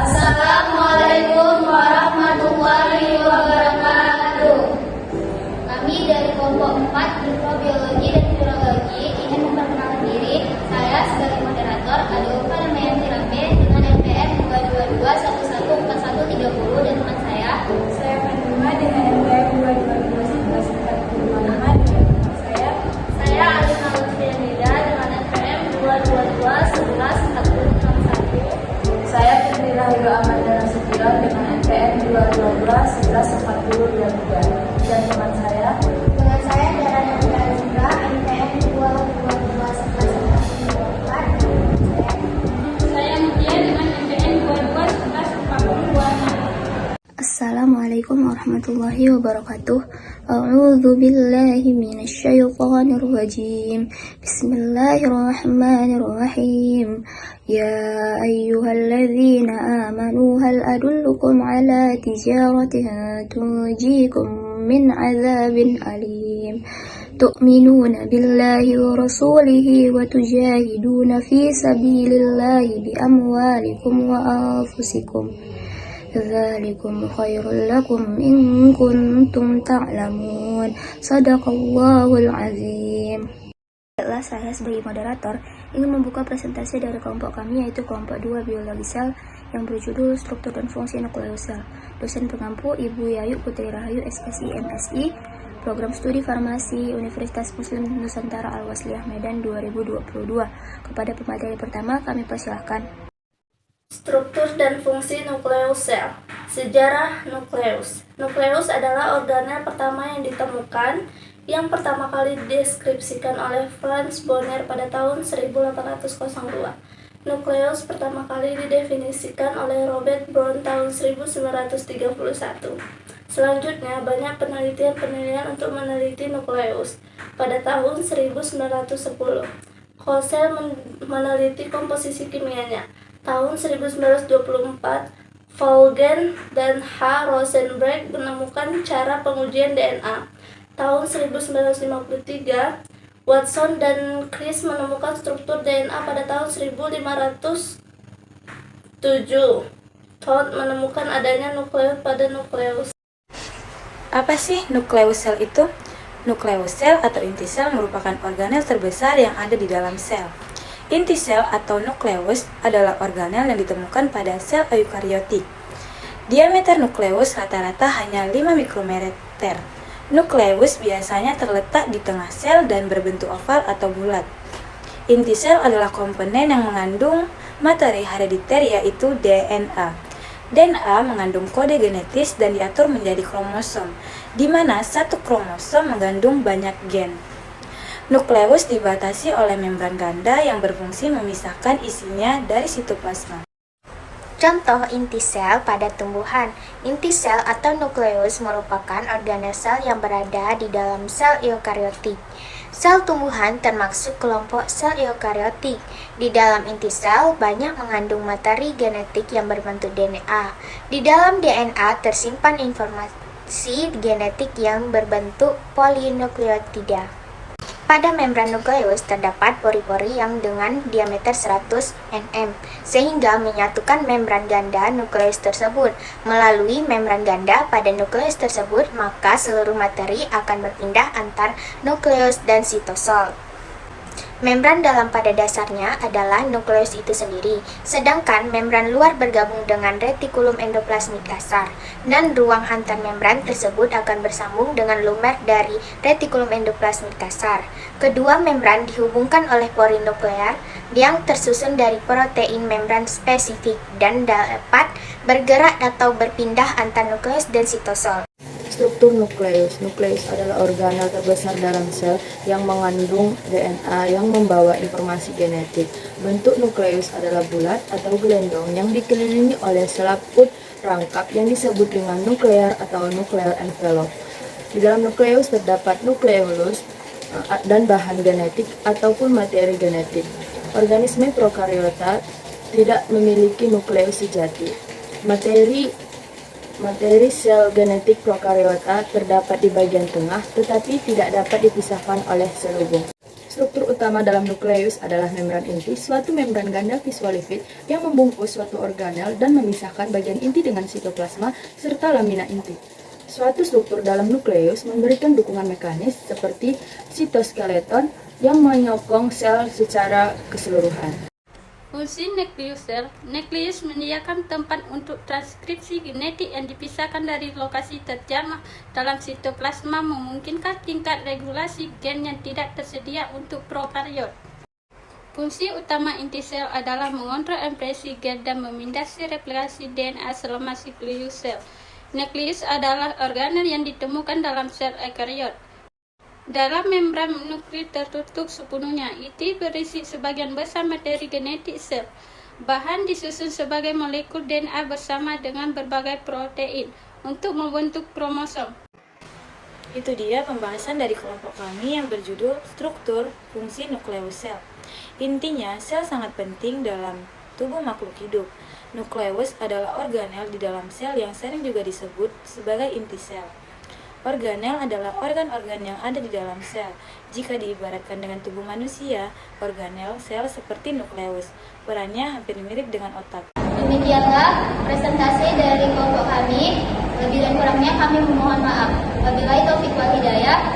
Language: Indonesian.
Assalamualaikum warahmatullahi wabarakatuh. Kami dari kelompok 4 mikrobiologi dan virologi ingin memperkenalkan diri. Saya sebagai moderator Adeopa Damayanti Rambe dengan NPM 222114130 dan teman saya Fatima dengan NPM 2221145 dan teman saya. Saya Alina Lutfianida dengan NPM 2221141. Saya Fitri Rahayu Amanda Nasution dengan NPM 222114023 dan teman saya. Dengan saya Dara Nandra juga NPM 2221141. Saya Mutia dengan NPM 2211446. Assalamualaikum warahmatullahi wabarakatuh. A'udzu billahi minasyaitonir rajim. Bismillahirrahmanirrahim. Ya ayyuhalladzina amanu hal adullukum ala tijaratin tunjikum min adzabin alim. Tu'minuna billahi wa rasulihi wa tujahiduna fi sabilillahi bi amwalikum wa anfusikum. Dzalikum khairul lakum in kuntum ta'lamun. Shadaqallahul azim. Saya sebagai moderator ingin membuka presentasi dari kelompok kami, yaitu kelompok 2 biologi sel yang berjudul struktur dan fungsi nukleus sel. Dosen pengampu Ibu Yayu Putri Rahayu SSI MSI, Program Studi Farmasi Universitas Muslim Nusantara Al-Wasliyah Medan 2022. Kepada pemateri pertama kami persilahkan. Struktur dan fungsi nukleus sel. Sejarah nukleus. Nukleus adalah organel pertama yang ditemukan, yang pertama kali dideskripsikan oleh Franz Bonner pada tahun 1802. Nukleus pertama kali didefinisikan oleh Robert Brown tahun 1931. Selanjutnya, banyak penelitian untuk meneliti nukleus. Pada tahun 1910, Kosel meneliti komposisi kimianya. Tahun 1924, Vaughan dan H. Rosenberg menemukan cara pengujian DNA. Tahun 1953, Watson dan Crick menemukan struktur DNA pada tahun 1507. Todd menemukan adanya nukleus pada nukleus. Apa sih nukleus sel itu? Nukleus sel atau inti sel merupakan organel terbesar yang ada di dalam sel. Inti sel atau nukleus adalah organel yang ditemukan pada sel eukariotik. Diameter nukleus rata-rata hanya 5 mikrometer. Nukleus biasanya terletak di tengah sel dan berbentuk oval atau bulat. Inti sel adalah komponen yang mengandung materi herediter, yaitu DNA. DNA mengandung kode genetis dan diatur menjadi kromosom, di mana satu kromosom mengandung banyak gen. Nukleus dibatasi oleh membran ganda yang berfungsi memisahkan isinya dari sitoplasma. Contoh inti sel pada tumbuhan. Inti sel atau nukleus merupakan organel sel yang berada di dalam sel eukariotik. Sel tumbuhan termasuk kelompok sel eukariotik. Di dalam inti sel banyak mengandung materi genetik yang berbentuk DNA. Di dalam DNA tersimpan informasi genetik yang berbentuk polinukleotida. Pada membran nukleus terdapat pori-pori yang dengan diameter 100 nm, sehingga menyatukan membran ganda nukleus tersebut. Melalui membran ganda pada nukleus tersebut, maka seluruh materi akan berpindah antar nukleus dan sitosol. Membran dalam pada dasarnya adalah nukleus itu sendiri, sedangkan membran luar bergabung dengan retikulum endoplasmik dasar, dan ruang antar membran tersebut akan bersambung dengan lumer dari retikulum endoplasmik dasar. Kedua membran dihubungkan oleh pori nuklear yang tersusun dari protein membran spesifik dan dapat bergerak atau berpindah antar nukleus dan sitosol. Struktur nukleus. Nukleus adalah organel terbesar dalam sel yang mengandung DNA yang membawa informasi genetik. Bentuk nukleus adalah bulat atau gelendong yang dikelilingi oleh selaput rangkap yang disebut dengan nuklear atau nuclear envelope. Di dalam nukleus terdapat nukleolus dan bahan genetik ataupun materi genetik. Organisme prokariota tidak memiliki nukleus sejati. Materi sel genetik prokariota terdapat di bagian tengah, tetapi tidak dapat dipisahkan oleh sel hubung. Struktur utama dalam nukleus adalah membran inti, suatu membran ganda visualipid yang membungkus suatu organel dan memisahkan bagian inti dengan sitoplasma serta lamina inti. Suatu struktur dalam nukleus memberikan dukungan mekanis seperti sitoskeleton yang menyokong sel secara keseluruhan. Fungsi nukleus sel. Nukleus menyediakan tempat untuk transkripsi genetik yang dipisahkan dari lokasi terjamah dalam sitoplasma, memungkinkan tingkat regulasi gen yang tidak tersedia untuk prokariot. Fungsi utama inti sel adalah mengontrol ekspresi gen dan memindasi replikasi DNA selama nukleus sel. Nukleus adalah organel yang ditemukan dalam sel eukariot. Dalam membran nukleus tertutup sepenuhnya, itu berisi sebagian besar materi genetik sel. Bahan disusun sebagai molekul DNA bersama dengan berbagai protein untuk membentuk kromosom. Itu dia pembahasan dari kelompok kami yang berjudul struktur fungsi nukleus sel. Intinya, sel sangat penting dalam tubuh makhluk hidup. Nukleus adalah organel di dalam sel yang sering juga disebut sebagai inti sel. Organel adalah organ-organ yang ada di dalam sel. Jika diibaratkan dengan tubuh manusia, organel sel seperti nukleus. Perannya hampir mirip dengan otak. Demikianlah presentasi dari kelompok kami. Lebih dan kurangnya kami memohon maaf. Wabillahi taufiq wal hidayah.